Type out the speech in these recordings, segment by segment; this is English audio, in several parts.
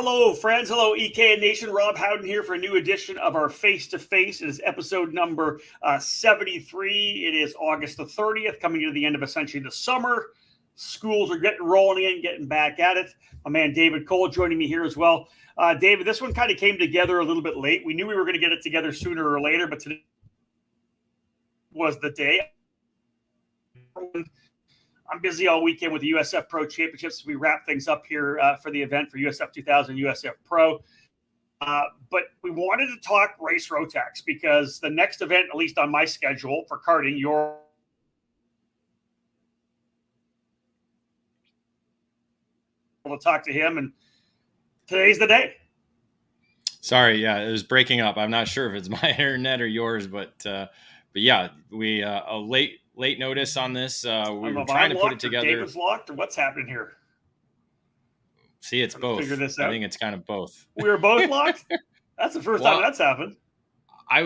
Hello, friends. Hello, EK and Nation. Rob Howden here for a new edition of our Face2Face. It is episode number 73. It is August the 30th, coming to the end of essentially the summer. Schools are getting rolling in, getting back at it. My man David Cole joining me here as well. David, this one kind of came together a little bit late. We knew we were going to get it together sooner or later, but today was the day. I'm busy all weekend with the USF Pro Championships. We wrap things up here for the event for USF 2000 USF Pro. But we wanted to talk race Rotax because the next event, at least on my schedule for karting, we'll talk to him, and today's the day. Sorry, yeah, it was breaking up. I'm not sure if it's my internet or yours, but yeah, we a late notice on this. We were trying to put it together. David's locked, or what's happening here? See, it's both. Figure this out. I think it's kind of both. We were both locked. That's the first time that's happened. I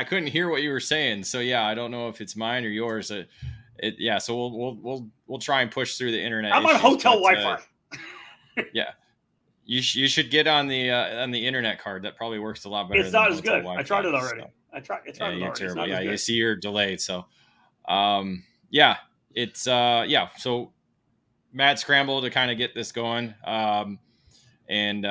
couldn't hear what you were saying, so yeah, I don't know if it's mine or yours. Yeah, so we'll try and push through the internet. I'm on hotel Wi-Fi. Yeah, you should get on the internet card. That probably works a lot better. It's not as good. Wi-Fi, I tried it already. So. It's terrible. Yeah, you see you're delayed. So, yeah, it's So mad scramble to kind of get this going. And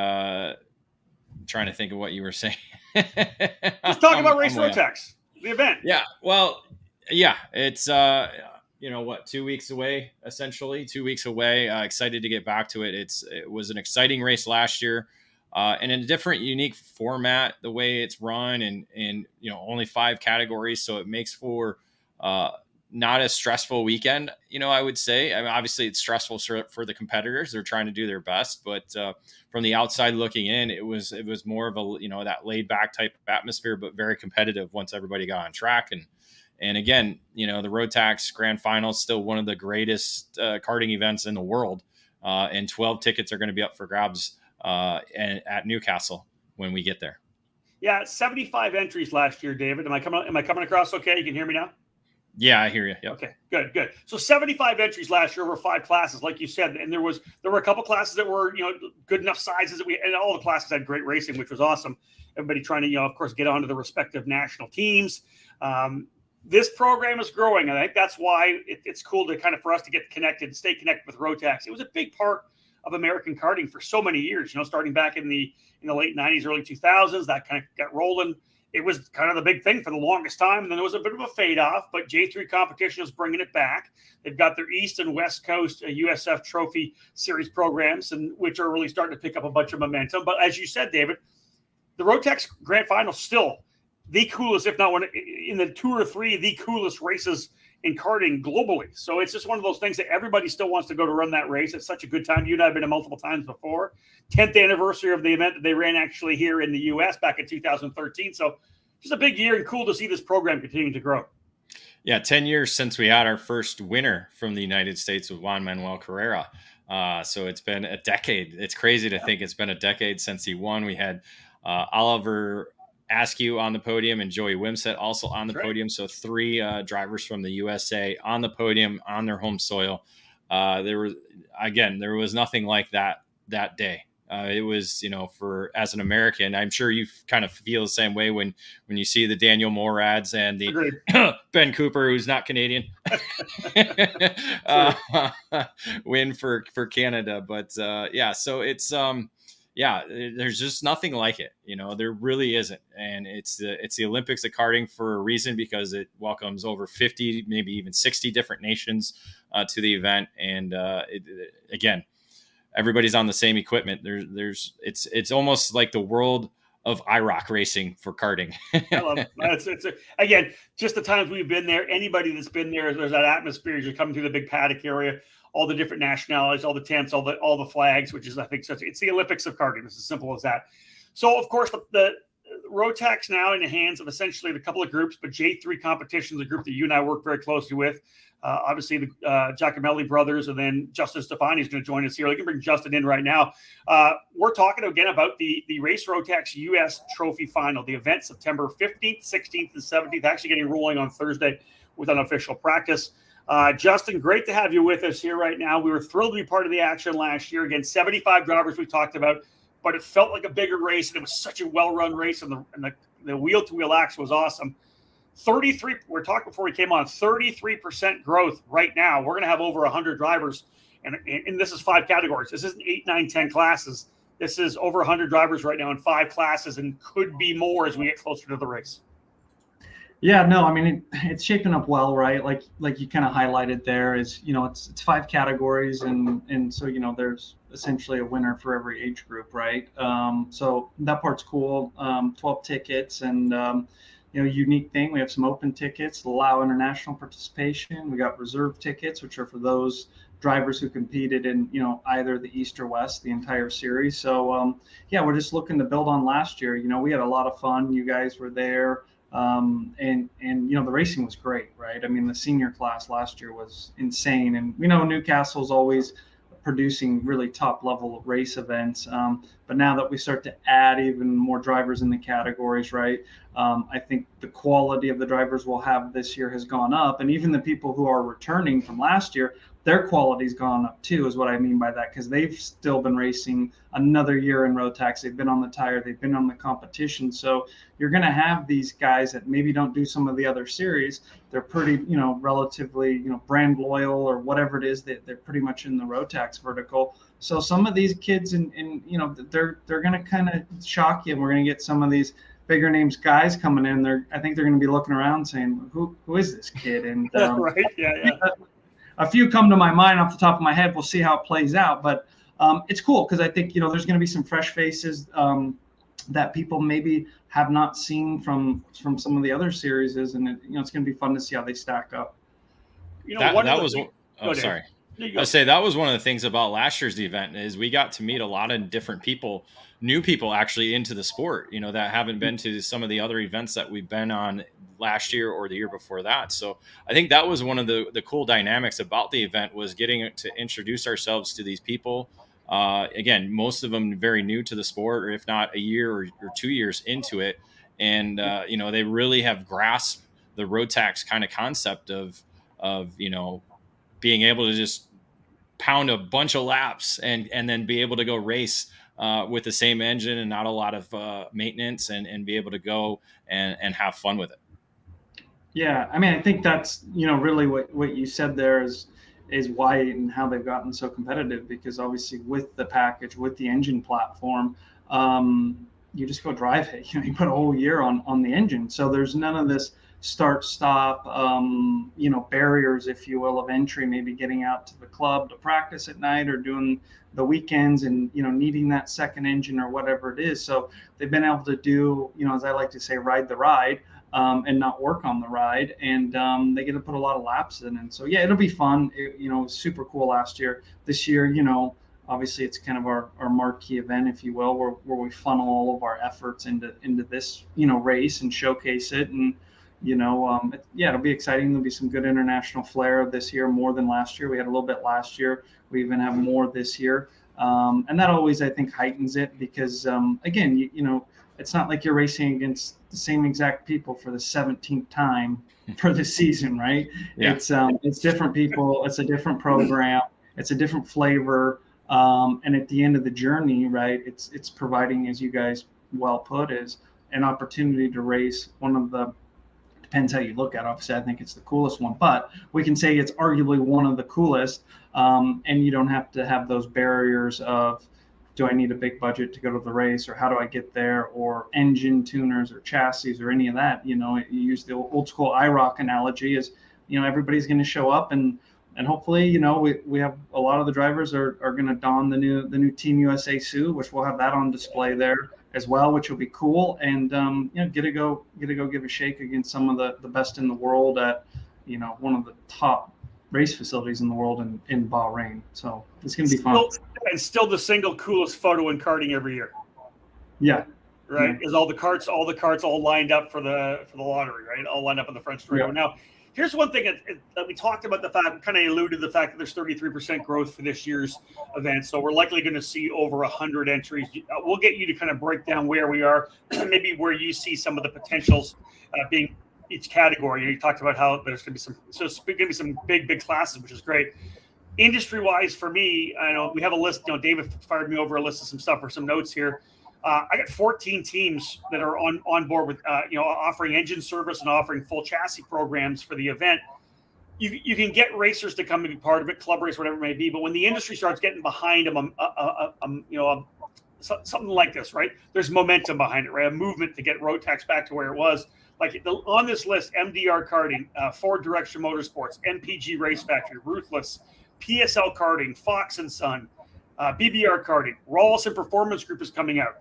trying to think of what you were saying. Let's talk about Race Rotax, the event. Yeah, well, yeah, it's 2 weeks away, essentially 2 weeks away. Excited to get back to it. It was an exciting race last year. And in a different, unique format, the way it's run, and only 5 categories, so it makes for not a stressful weekend. I would say. I mean, obviously, it's stressful for the competitors; they're trying to do their best. But from the outside looking in, it was more of a that laid back type of atmosphere, but very competitive once everybody got on track. And again, the Rotax Grand Final is still one of the greatest karting events in the world, and 12 tickets are going to be up for grabs. And at Newcastle when we get there. Yeah, 75 entries last year, David. Am I coming across okay? You can hear me now? Yeah, I hear you. Yep. Okay, good. So 75 entries last year over 5 classes, like you said, and there were a couple classes that were good enough sizes and all the classes had great racing, which was awesome. Everybody trying to of course get onto the respective national teams. This program is growing. I think that's why it's cool to for us to get connected and stay connected with Rotax. It was a big part of American karting for so many years, starting back in the late 90s, early 2000s, that kind of got rolling. It was kind of the big thing for the longest time. And then there was a bit of a fade off, but J3 competition is bringing it back. They've got their East and West Coast USF Trophy Series programs, and which are really starting to pick up a bunch of momentum. But as you said, David, the Rotax Grand Final still the coolest, if not one in the 2 or 3, the coolest races in karting globally. So it's just one of those things that everybody still wants to go to run that race. It's such a good time. You and I have been to multiple times before. 10th anniversary of the event that they ran actually here in the U.S. back in 2013. So just a big year and cool to see this program continuing to grow. Yeah, 10 years since we had our first winner from the United States with Juan Manuel Carrera. So it's been a decade. It's crazy to think it's been a decade since he won. We had Oliver Askew on the podium and Joey Wimsett also on the podium. So 3 drivers from the USA on the podium on their home soil. There was nothing like that day. It was, as an American, I'm sure you kind of feel the same way when you see the Daniel Morads and the Ben Cooper, who's not Canadian, win for Canada. But so it's there's just nothing like it. There really isn't. And it's the Olympics of karting for a reason, because it welcomes over 50, maybe even 60 different nations to the event. And again, everybody's on the same equipment. It's almost like the world of IROC racing for karting. I love it. Again, just the times we've been there, anybody that's been there, there's that atmosphere. You're coming through the big paddock area, all the different nationalities, all the tents, all the flags, which is, I think, it's the Olympics of karting. It's as simple as that. So, of course, the Rotax now in the hands of essentially a couple of groups, but J3 Competition is a group that you and I work very closely with. Obviously, the Giacomelli brothers, and then Justin Stefani is going to join us here. I can bring Justin in right now. We're talking again about the Race Rotax US Trophy Final, the event September 15th, 16th, and 17th, actually getting rolling on Thursday with unofficial practice. Justin, great to have you with us here right now. We were thrilled to be part of the action last year. Again, 75 drivers we talked about, but it felt like a bigger race, and it was such a well-run race, and the wheel-to-wheel action was awesome. 33, we're talking before we came on, 33% growth right now. We're going to have over 100 drivers, and this is 5 categories. This isn't 8, 9, 10 classes. This is over 100 drivers right now in 5 classes, and could be more as we get closer to the race. Yeah, no, I mean, it's shaping up well, right? Like you kind of highlighted there is, it's 5 categories, and so, there's essentially a winner for every age group, right? So that part's cool. 12 tickets, and unique thing. We have some open tickets that allow international participation. We got reserve tickets, which are for those drivers who competed in, either the East or West, the entire series. So, we're just looking to build on last year. We had a lot of fun. You guys were there. And the racing was great, right? I mean, the senior class last year was insane. And Newcastle's always producing really top level race events. But now that we start to add even more drivers in the categories, right? I think the quality of the drivers we'll have this year has gone up. And even the people who are returning from last year, their quality's gone up too, is what I mean by that, because they've still been racing another year in Rotax. They've been on the tire, they've been on the competition. So you're going to have these guys that maybe don't do some of the other series. They're pretty, relatively, brand loyal or whatever it is, that they're pretty much in the Rotax vertical. So some of these kids, they're going to kind of shock you. And we're going to get some of these bigger names guys coming in. I think they're going to be looking around saying, who is this kid? And right, yeah. A few come to my mind off the top of my head. We'll see how it plays out, but it's cool because I think there's going to be some fresh faces that people maybe have not seen from some of the other series, and it's going to be fun to see how they stack up. Sorry. I say that was one of the things about last year's event is we got to meet a lot of different people, new people actually into the sport, that haven't been to some of the other events that we've been on last year or the year before that. So I think that was one of the cool dynamics about the event, was getting to introduce ourselves to these people. Again, most of them very new to the sport, or if not a year or 2 years into it. And, they really have grasped the Rotax kind of concept of being able to just pound a bunch of laps and then be able to go race with the same engine and not a lot of maintenance, and be able to go and have fun with it. Yeah, I mean, I think that's, really what you said there is why and how they've gotten so competitive, because obviously with the package, with the engine platform, you just go drive it. You put a whole year on the engine. So there's none of this start stop barriers, if you will, of entry, maybe getting out to the club to practice at night or doing the weekends and needing that second engine or whatever it is. So they've been able to do, as I like to say, ride the ride and not work on the ride, and they get to put a lot of laps in. And so it'll be fun. It was super cool last year. This year, obviously it's kind of our marquee event, if you will, where we funnel all of our efforts into this race and showcase it. And it'll be exciting. There'll be some good international flair this year, more than last year. We had a little bit last year. We even have more this year. And that always, I think, heightens it because, again, it's not like you're racing against the same exact people for the 17th time for the season, right? Yeah. It's different people. It's a different program. It's a different flavor. And at the end of the journey, right, it's providing, as you guys well put, is an opportunity to race one of the, depends how you look at it. Obviously, I think it's the coolest one, but we can say it's arguably one of the coolest. And you don't have to have those barriers of, do I need a big budget to go to the race, or how do I get there, or engine tuners or chassis or any of that. You use the old school IROC analogy is, everybody's going to show up and hopefully, we have a lot of the drivers are going to don the new Team USA suit, which we'll have that on display there as well, which will be cool. And, get to go give a shake against some of the best in the world at, one of the top race facilities in the world in Bahrain. So it's going to be fun. And still the single coolest photo in karting every year. Yeah. Right. Is all the carts all lined up for the lottery, right? All lined up in the front studio. Yeah. Now, here's one thing that we talked about, kind of alluded to the fact that there's 33% growth for this year's event. So we're likely going to see over 100 entries. We'll get you to kind of break down where we are, maybe where you see some of the potentials being each category. You talked about how there's going to be some big classes, which is great. Industry wise, for me, I know we have a list. David fired me over a list of some stuff or some notes here. I got 14 teams that are on board with offering engine service and offering full chassis programs for the event. You can get racers to come and be part of it, club race, whatever it may be. But when the industry starts getting behind them, something like this, right? There's momentum behind it, right? A movement to get Rotax back to where it was. Like on this list, MDR Karting, Ford Direction Motorsports, MPG Race Factory, Ruthless, PSL Karting, Fox and Son, BBR Karting, Rawlson Performance Group is coming out.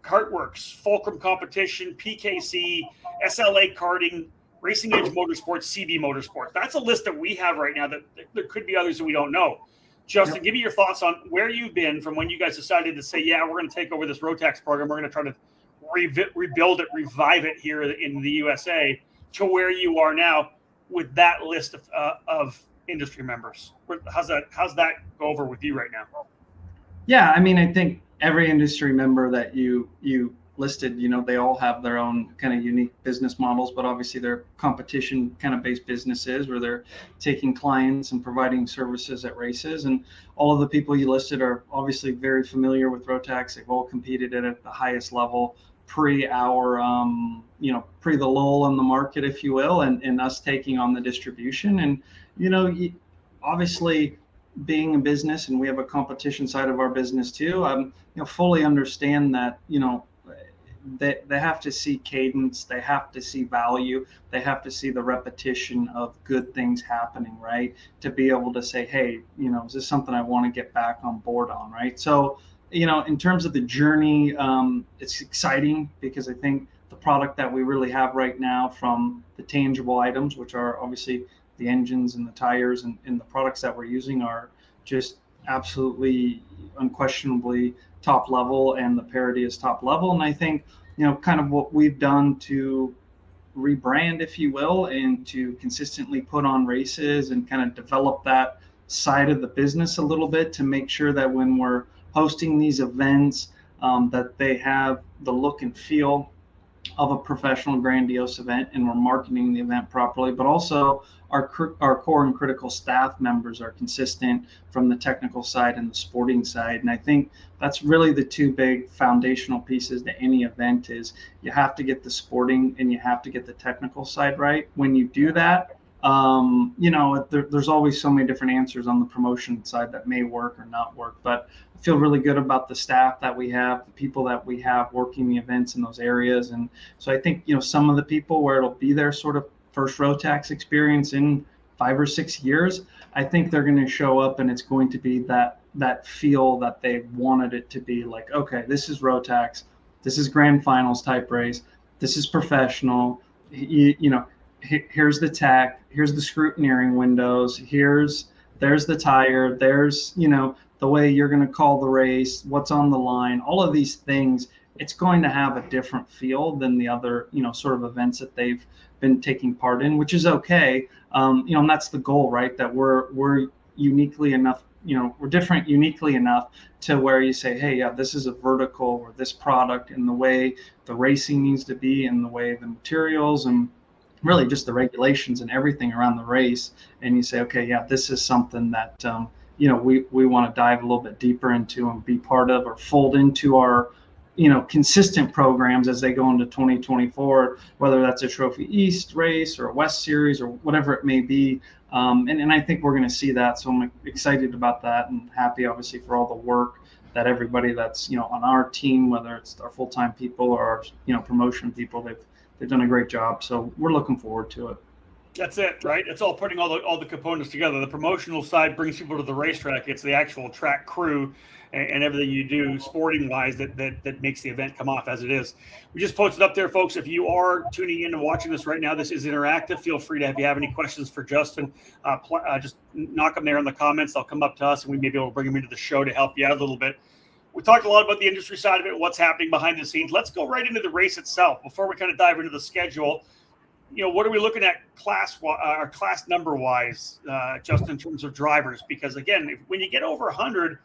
Kartworks, Fulcrum Competition, PKC, SLA Karting, Racing Edge Motorsports, CB Motorsports. That's a list that we have right now. That there could be others that we don't know. Justin, give me your thoughts on where you've been from when you guys decided to say, yeah, we're going to take over this Rotax program. We're going to try to rebuild it, revive it here in the USA, to where you are now with that list of industry members. How's that go over with you right now? Yeah, I mean, I think every industry member that you listed, they all have their own kind of unique business models, but obviously they're competition kind of based businesses where they're taking clients and providing services at races. And all of the people you listed are obviously very familiar with Rotax. They've all competed at the highest level pre the lull in the market, if you will, and us taking on the distribution. And, obviously being a business, and we have a competition side of our business too, fully understand that, they have to see cadence, they have to see value, they have to see the repetition of good things happening, right? To be able to say, hey, is this something I want to get back on board on, right? So, in terms of the journey, it's exciting because I think the product that we really have right now, from the tangible items, which are obviously the engines and the tires and the products that we're using, are just absolutely unquestionably top level, and the parity is top level. And I think, kind of what we've done to rebrand, if you will, and to consistently put on races and kind of develop that side of the business a little bit, to make sure that when we're hosting these events, that they have the look and feel of a professional, grandiose event, and we're marketing the event properly, but also our core and critical staff members are consistent from the technical side and the sporting side. And I think that's really the two big foundational pieces to any event. Is you have to get the sporting and you have to get the technical side right. When you do that, there's always so many different answers on the promotion side that may work or not work, but I feel really good about the staff that we have, the people that we have working the events in those areas. And so I think, some of the people where it'll be their sort of first Rotax experience in 5 or 6 years, I think they're going to show up and it's going to be that feel that they wanted it to be. Like, okay, this is Rotax, this is grand finals type race, this is professional, here's the tech, here's the scrutineering windows, there's the tire, there's, the way you're going to call the race, what's on the line, all of these things. It's going to have a different feel than the other, sort of events that they've been taking part in, which is okay. And that's the goal, right? That we're uniquely enough, we're different uniquely enough to where you say, hey, yeah, this is a vertical, or this product, and the way the racing needs to be, and the way the materials, and really just the regulations and everything around the race. And you say, okay, yeah, this is something that, we want to dive a little bit deeper into and be part of, or fold into our, consistent programs as they go into 2024, whether that's a Trophy East race or a West Series or whatever it may be. And I think we're going to see that. So I'm excited about that, and happy, obviously, for all the work that everybody that's, on our team, whether it's our full-time people or our, promotion people, they've done a great job. So we're looking forward to it. That's it, right? It's all putting all the components together. The promotional side brings people to the racetrack. It's the actual track crew and everything you do sporting wise that makes the event come off as it is. We just posted up there, folks. If you are tuning in and watching this right now, this is interactive. Feel free to, if you have any questions for Justin, just knock them there in the comments. They'll come up to us, and we may be able to bring them into the show to help you out a little bit. We talked a lot about the industry side of it, what's happening behind the scenes. Let's go right into the race itself before we kind of dive into the schedule. What are we looking at class number wise, just in terms of drivers? Because again, when you get over 100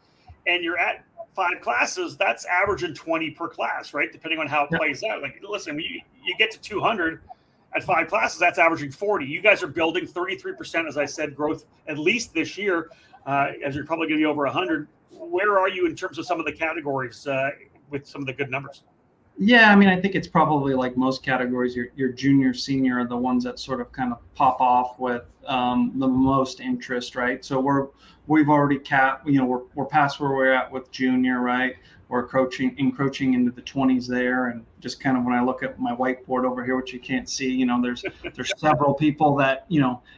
and you're at 5 classes, that's averaging 20 per class, right? Depending on how it plays out. Like, listen, you get to 200 at 5 classes, that's averaging 40. You guys are building 33%, as I said, growth at least this year, as you're probably going to be over 100. Where are you in terms of some of the categories with some of the good numbers? Yeah, I mean, I think it's probably like most categories, your junior, senior are the ones that sort of kind of pop off with the most interest, right? So we've already capped, we're past where we're at with junior, right? We're encroaching into the 20s there, and just kind of when I look at my whiteboard over here, which you can't see, there's several people that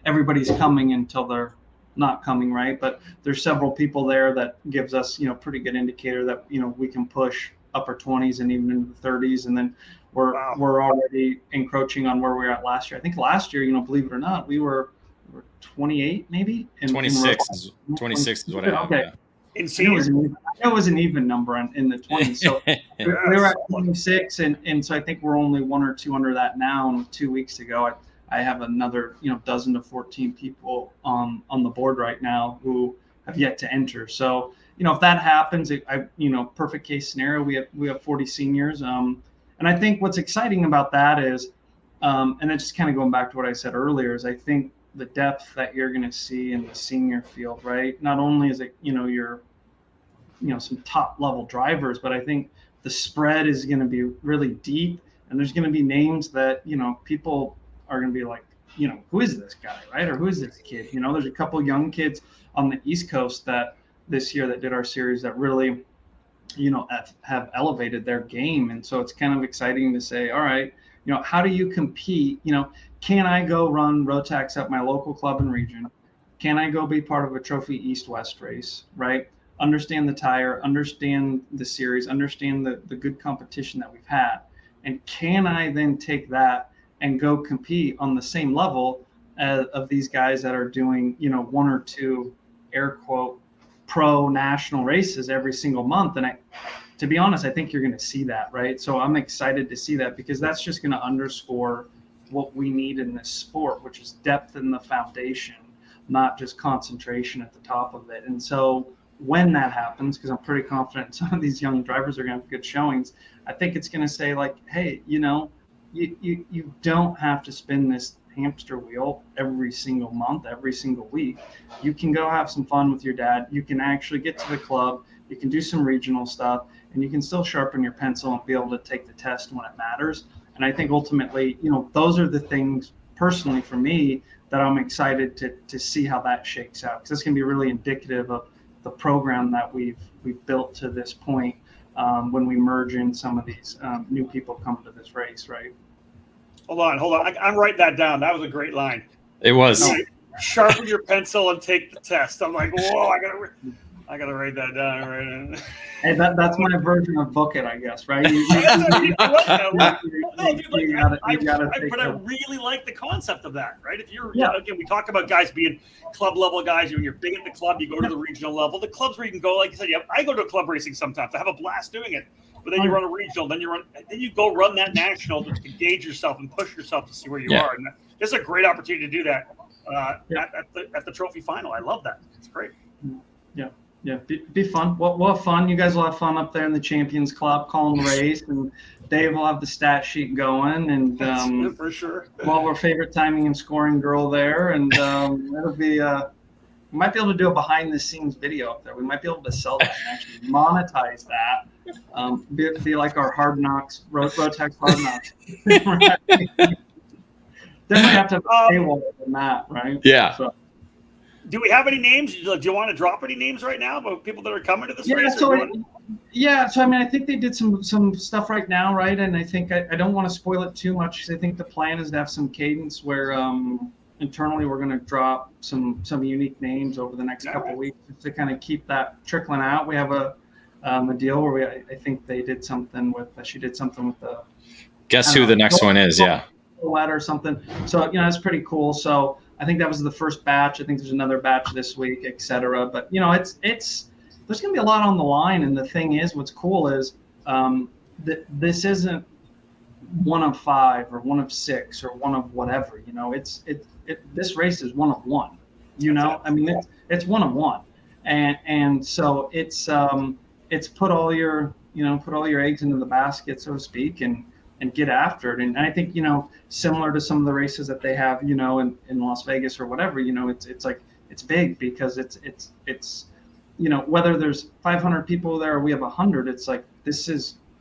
everybody's coming until they're not coming, right? But there's several people there that gives us pretty good indicator that we can push upper 20s and even into the 30s, and then we're already encroaching on where we were at last year. I think last year, believe it or not, we were 28 maybe. 26 is what I have. Okay. Yeah. In senior, I know it was an even number in the 20s. So we were at 26, and so I think we're only 1 or 2 under that now. And 2 weeks ago, I have another dozen to 14 people on the board right now who have yet to enter. So if that happens, perfect case scenario, we have 40 seniors. And I think what's exciting about that is, and then just kind of going back to what I said earlier, is I think the depth that you're going to see in the senior field, right? Not only is it your some top level drivers, but I think the spread is going to be really deep, and there's going to be names that people are going to be like, who is this guy, right? Or who is this kid? There's a couple young kids on the East Coast that this year that did our series that really have elevated their game, and so it's kind of exciting to say, all right, how do you compete? Can I go run Rotax at my local club and region? Can I go be part of a Trophy East-West race, right? Understand the tire, understand the series, understand the good competition that we've had. And can I then take that and go compete on the same level of these guys that are doing, 1 or 2 air quote pro national races every single month? And to be honest, I think you're going to see that, right? So I'm excited to see that, because that's just going to underscore what we need in this sport, which is depth in the foundation, not just concentration at the top of it. And so when that happens, because I'm pretty confident some of these young drivers are going to have good showings, I think it's going to say like, hey, you don't have to spin this hamster wheel every single month, every single week. You can go have some fun with your dad. You can actually get to the club. You can do some regional stuff, and you can still sharpen your pencil and be able to take the test when it matters. And I think ultimately, those are the things personally for me that I'm excited to see how that shakes out, because it's going to be really indicative of the program that we've built to this point when we merge in some of these new people come to this race, right? Hold on. I'm writing that down. That was a great line. It was. Sharpen your pencil and take the test. I'm like, whoa, I gotta write that down right. Hey, that's my version of book it, I guess, right? But I really like the concept of that, right? If you're again, we talk about guys being club level guys. You're big at the club. You go to the regional level. The clubs where you can go, like you said, I go to club racing sometimes. I have a blast doing it. But then you run a regional, then you go run that national to gauge yourself and push yourself to see where you are. And this is a great opportunity to do that at the trophy final. I love that. It's great. Yeah, be fun. We'll have fun. You guys will have fun up there in the Champions Club calling the race, and Dave will have the stat sheet going, and for sure. Well, our favorite timing and scoring girl there, and it'll be. We might be able to do a behind the scenes video up there. We might be able to sell that and actually monetize that. Be like our Hard Knocks, Rotax Hard Knocks. Then we have to have a paywall on that, right? Yeah. So. Do we have any names? Do you want to drop any names right now about people that are coming to this race? So I mean, I think they did some stuff right now, right? And I think I don't want to spoil it too much, because I think the plan is to have some cadence where internally we're going to drop some unique names over the next couple of weeks to kind of keep that trickling out. We have a deal where I think they did something with she did something with the. Guess who the next one is? Yeah. Or something. So that's pretty cool. So I think that was the first batch. I think there's another batch this week, et cetera. But it's there's going to be a lot on the line. And the thing is, what's cool is that this isn't 1 of 5 or 1 of 6 or 1 of whatever. This race is 1 of 1. I mean, it's 1 of 1, and so it's put all your eggs into the basket, so to speak, and and get after it. And I think, similar to some of the races that they have, in Las Vegas or whatever, it's like, it's big because it's whether there's 500 people there or we have 100, it's like,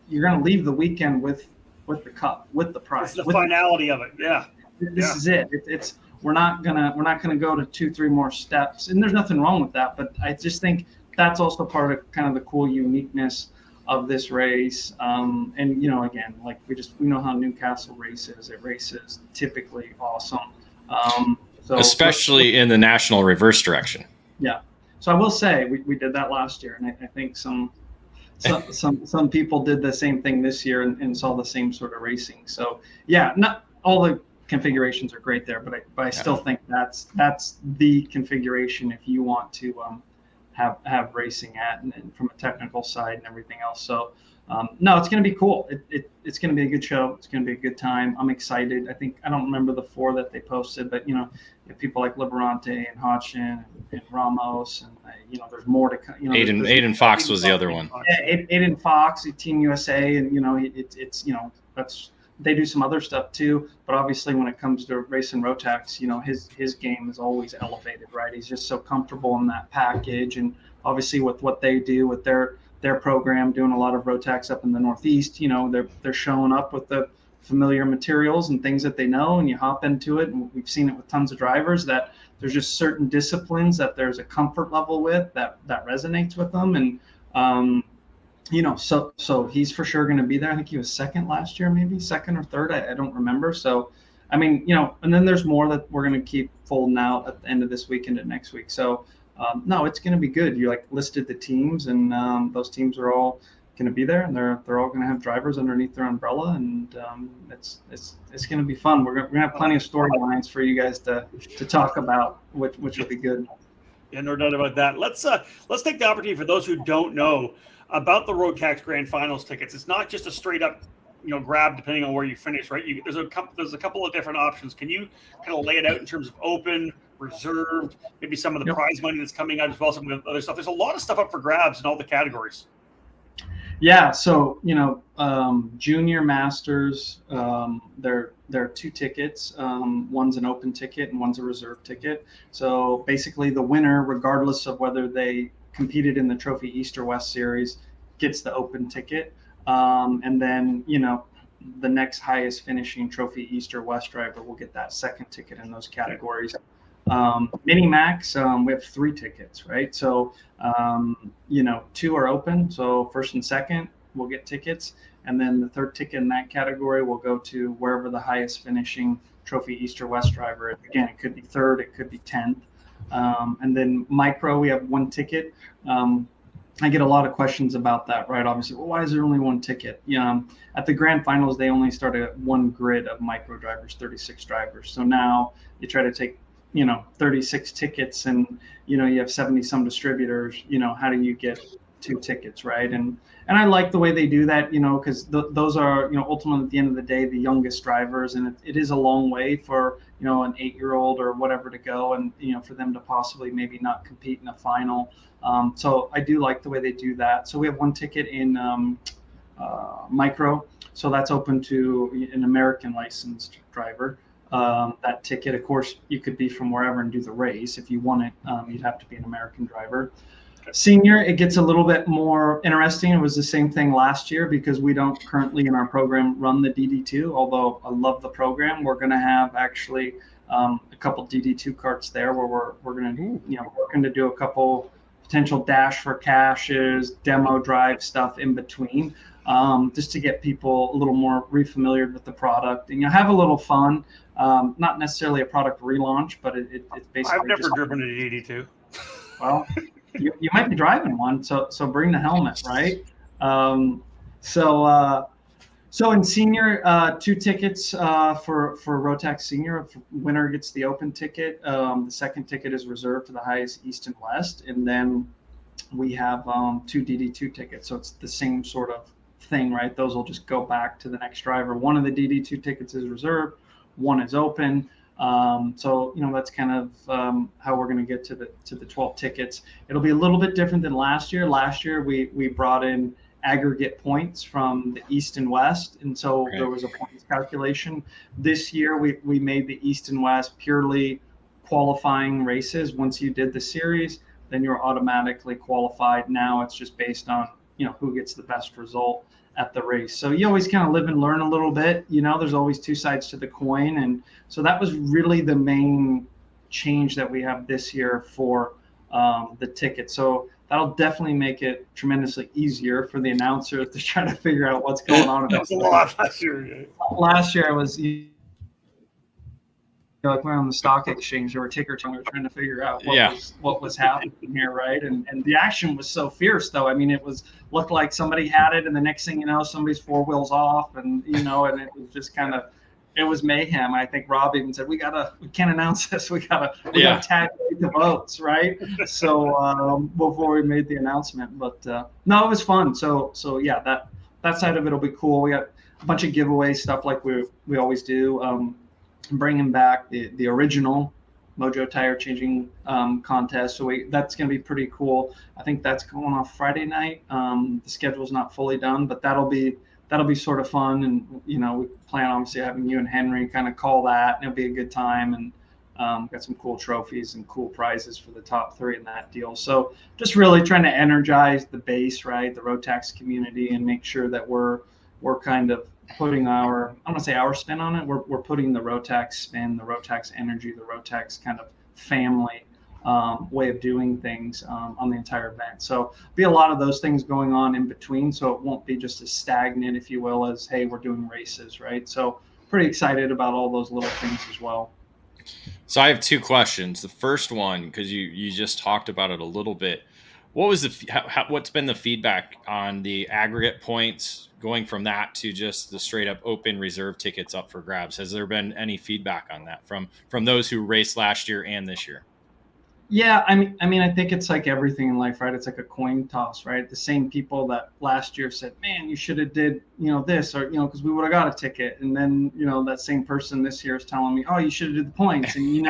you're going to leave the weekend with the cup, with the prize. It's the finality of it. Yeah. This is it. We're not gonna go to 2-3 more steps, and there's nothing wrong with that. But I just think that's also part of kind of the cool uniqueness of this race. And again, like we know how Newcastle races. It races typically awesome. Especially in the national reverse direction. Yeah. So I will say we did that last year, and I think some people did the same thing this year and saw the same sort of racing. So yeah, not all the configurations are great there, but I still think that's the configuration if you want to have racing at and from a technical side and everything else. So no, it's going to be cool. It's going to be a good show. It's going to be a good time. I'm excited. I don't remember the 4 that they posted, but you have people like Liberante and Hodgson and Ramos, and there's more to come. Aiden Fox was the other one. Yeah, Aiden Fox, Team USA, and that's. They do some other stuff too, but obviously when it comes to racing Rotax, his game is always elevated, right? He's just so comfortable in that package, and obviously with what they do with their program, doing a lot of Rotax up in the Northeast, they're showing up with the familiar materials and things that they know, and you hop into it, and we've seen it with tons of drivers that there's just certain disciplines that there's a comfort level with that resonates with them, and so he's for sure going to be there. I think he was second last year, maybe second or third. I don't remember. So, I mean, and then there's more that we're going to keep folding out at the end of this week into next week. So, no, it's going to be good. You listed the teams, and those teams are all going to be there, and they're all going to have drivers underneath their umbrella, and it's going to be fun. We're going to have plenty of storylines for you guys to talk about, which will be good. Yeah, no doubt about that. Let's take the opportunity for those who don't know about the Rotax Grand Finals tickets. It's not just a straight up, grab depending on where you finish, right? There's a couple of different options. Can you kind of lay it out in terms of open, reserved, maybe some of the prize money that's coming out as well, some of the other stuff? There's a lot of stuff up for grabs in all the categories. Yeah, so junior masters, there are 2 tickets. One's an open ticket and one's a reserve ticket. So basically, the winner, regardless of whether they competed in the Trophy East or West Series, gets the open ticket, and then the next highest finishing Trophy East or West driver will get that second ticket in those categories. Mini Max, we have 3 tickets, right? So 2 are open, so first and second will get tickets, and then the third ticket in that category will go to wherever the highest finishing Trophy East or West driver is. Again, it could be third, it could be 10th. And then micro, we have 1 ticket. I get a lot of questions about that, right? Obviously, well, why is there only 1 ticket? At the grand finals, they only started at 1 grid of micro drivers, 36 drivers. So now you try to take, 36 tickets, and you have 70 some distributors. How do you get 2 tickets, right? And I like the way they do that, because those are, ultimately at the end of the day, the youngest drivers, and it is a long way for an 8-year-old or whatever to go, and for them to possibly maybe not compete in a final. So I do like the way they do that. So we have 1 ticket in micro, so that's open to an American licensed driver. That ticket, of course, you could be from wherever and do the race. If you want it, you'd have to be an American driver. Senior, it gets a little bit more interesting. It was the same thing last year because we don't currently in our program run the DD2, although I love the program. We're going to have actually a couple DD2 carts there where we're going to, working to do a couple potential dash for cashes, demo drive stuff in between, just to get people a little more refamiliared with the product and have a little fun. Not necessarily a product relaunch, but it's basically. I've never driven an DD2. Well. You might be driving one, so bring the helmet, right? So in senior, 2 tickets for Rotax Senior. Winner gets the open ticket. The second ticket is reserved to the highest East and West, and then we have 2 DD2 tickets. So it's the same sort of thing, right? Those will just go back to the next driver. One of the DD2 tickets is reserved, 1 is open. So that's kind of how we're going to get to the 12 tickets. It'll be a little bit different than last year. Last year we brought in aggregate points from the East and West, and so there was a points calculation. This year we made the East and West purely qualifying races. Once you did the series, then you're automatically qualified. Now it's just based on who gets the best result at the race. So you always kind of live and learn a little bit. There's always two sides to the coin, and so that was really the main change that we have this year for the ticket. So that'll definitely make it tremendously easier for the announcers to try to figure out what's going on. That was a lot last year. Last year it was like we're on the stock exchange or ticker time. We were trying to figure out what was happening here, right? And the action was so fierce, though. I mean, it looked like somebody had it, and the next thing you know, somebody's four wheels off, and and it was just kind of, it was mayhem. I think Rob even said, we can't announce this. We gotta tabulate the votes, right? So before we made the announcement, but no, it was fun. So yeah, that side of it will be cool. We got a bunch of giveaway stuff like we always do. Bringing back the original Mojo tire changing contest. So that's going to be pretty cool. I think that's going off Friday night. The schedule's not fully done, but that'll be sort of fun. And, we plan obviously having you and Henry kind of call that, and it'll be a good time. And got some cool trophies and cool prizes for the top three in that deal. So just really trying to energize the base, right? The Rotax community, and make sure that we're kind of putting our, I don't want to say our spin on it. We're putting the Rotax spin, the Rotax energy, the Rotax kind of family way of doing things on the entire event. So be a lot of those things going on in between. So it won't be just as stagnant, if you will, as, hey, we're doing races, right? So pretty excited about all those little things as well. So I have two questions. The first one, because you just talked about it a little bit. What was what's been the feedback on the aggregate points going from that to just the straight up open reserve tickets up for grabs? Has there been any feedback on that from those who raced last year and this year? Yeah, I mean, I think it's like everything in life, right? It's like a coin toss, right? The same people that last year said, man, you should have did, this, or, because we would have got a ticket. And then, that same person this year is telling me, oh, you should have did the points. And,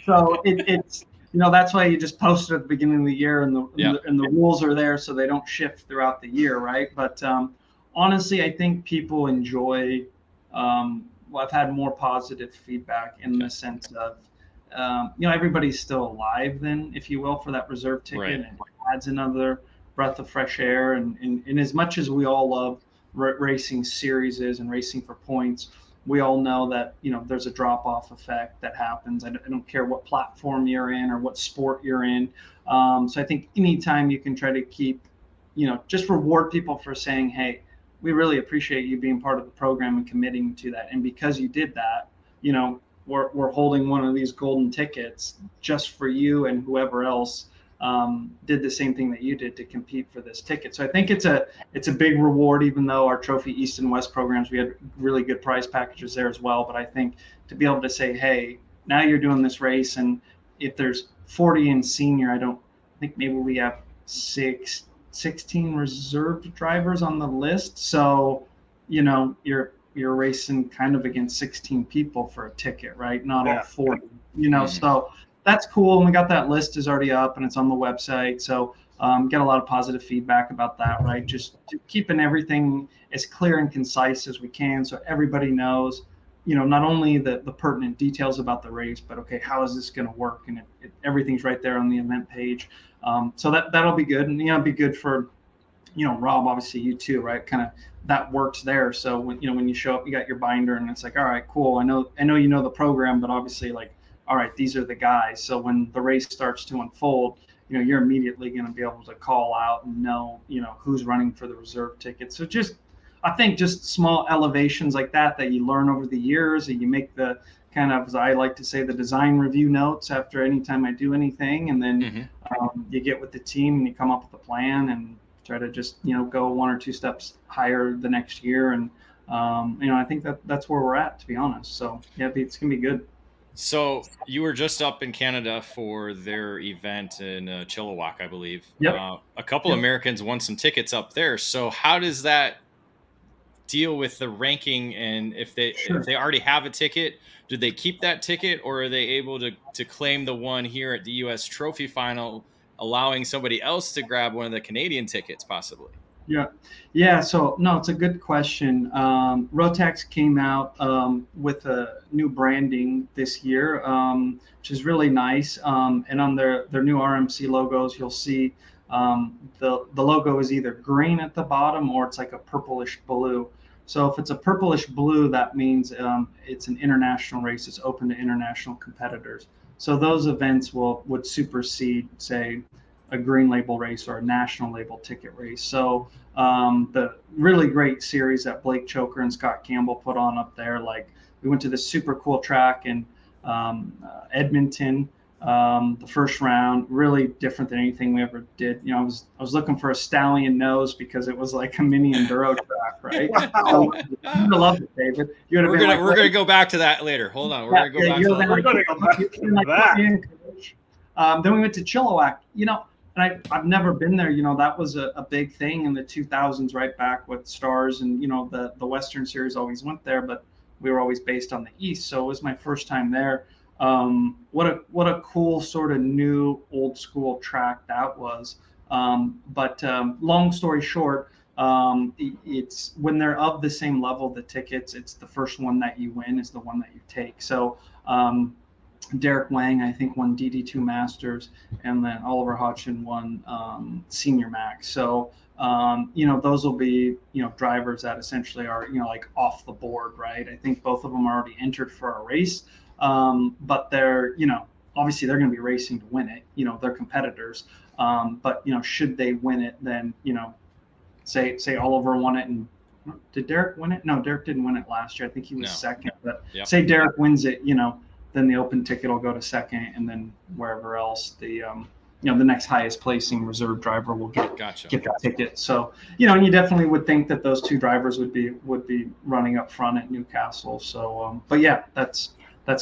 so it's, that's why you just post it at the beginning of the year, and the rules are there so they don't shift throughout the year, right? But honestly, I think people enjoy. I've had more positive feedback in the sense of, everybody's still alive then, if you will, for that reserve ticket, right. And it adds another breath of fresh air. And as much as we all love racing series and racing for points, we all know that, there's a drop-off effect that happens. I don't care what platform you're in or what sport you're in. So I think anytime you can try to keep, just reward people for saying, hey, we really appreciate you being part of the program and committing to that. And because you did that, we're holding one of these golden tickets just for you and whoever else did the same thing that you did to compete for this ticket. So I think it's a big reward, even though our Trophy East and West programs, we had really good prize packages there as well. But I think to be able to say, hey, now you're doing this race, and if there's 40 in senior, I think maybe we have 16 reserve drivers on the list. So, you're racing kind of against 16 people for a ticket, right? Not all 40, so that's cool. And we got that list is already up and it's on the website. So get a lot of positive feedback about that, right? Just keeping everything as clear and concise as we can, so everybody knows, not only the pertinent details about the race, but okay, how is this going to work? And everything's right there on the event page. So that'll be good. And, it'll be good for, Rob, obviously you too, right? Kind of that works there. So when you show up, you got your binder and it's like, all right, cool. I know the program, but obviously like, all right, these are the guys. So when the race starts to unfold, you're immediately going to be able to call out and know, who's running for the reserve ticket. So I think just small elevations like that you learn over the years, and you make the kind of, as I like to say, the design review notes after any time I do anything. And then you get with the team and you come up with a plan and try to just, go one or two steps higher the next year. And, I think that's where we're at, to be honest. So yeah, it's going to be good. So you were just up in Canada for their event in Chilliwack, I believe. Yep. A couple Americans won some tickets up there. So how does that deal with the ranking? And if they already have a ticket, do they keep that ticket, or are they able to claim the one here at the U.S. Trophy Final, allowing somebody else to grab one of the Canadian tickets possibly? Yeah. So no, it's a good question. Rotax came out with a new branding this year, which is really nice. And on their new RMC logos, you'll see the logo is either green at the bottom or it's like a purplish blue. So if it's a purplish blue, that means it's an international race. It's open to international competitors. So those events would supersede, say, a green label race or a national label ticket race. So the really great series that Blake Choker and Scott Campbell put on up there, like we went to this super cool track in Edmonton, the first round, really different than anything we ever did. I was looking for a stallion nose because it was like a mini enduro track, right? Wow. I love it, David. We're gonna go back to that later. Hold on, we're gonna go back to that. We're gonna go back to that. Then we went to Chilliwack, and I've never been there. That was a big thing in the 2000s, right back with Stars, and the Western Series always went there, but we were always based on the East, so it was my first time there. What a cool sort of new old school track that was. But long story short, it's when they're of the same level, the tickets, it's the first one that you win is the one that you take. So Derek Wang, I think, won DD2 Masters, and then Oliver Hodgson won Senior Max. So those will be drivers that essentially are like off the board, right? I think both of them are already entered for a race, but they're obviously they're going to be racing to win it. They're competitors, but should they win it, then say Oliver won it, and did Derek win it? No, Derek didn't win it last year. I think he was second. But say Derek wins it, then the open ticket will go to second, and then wherever else the next highest placing reserve driver will get that ticket. So and you definitely would think that those two drivers would be running up front at Newcastle. So but yeah, that's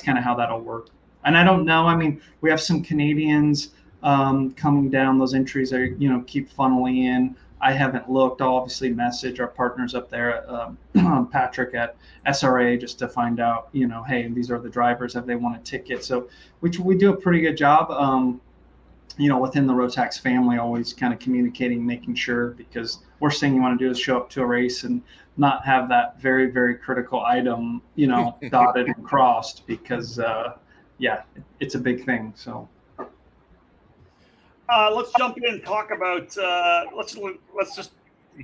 kind of how that'll work. And I don't know. I mean, we have some Canadians coming down. Those entries are keep funneling in. I haven't looked. I'll obviously message our partners up there, Patrick at SRA, just to find out, hey, these are the drivers. Have they won a ticket? So, which we do a pretty good job, within the Rotax family, always kind of communicating, making sure, because worst thing you want to do is show up to a race and not have that very, very critical item, dotted and crossed, because, it's a big thing. So. Let's jump in and talk about. Let's just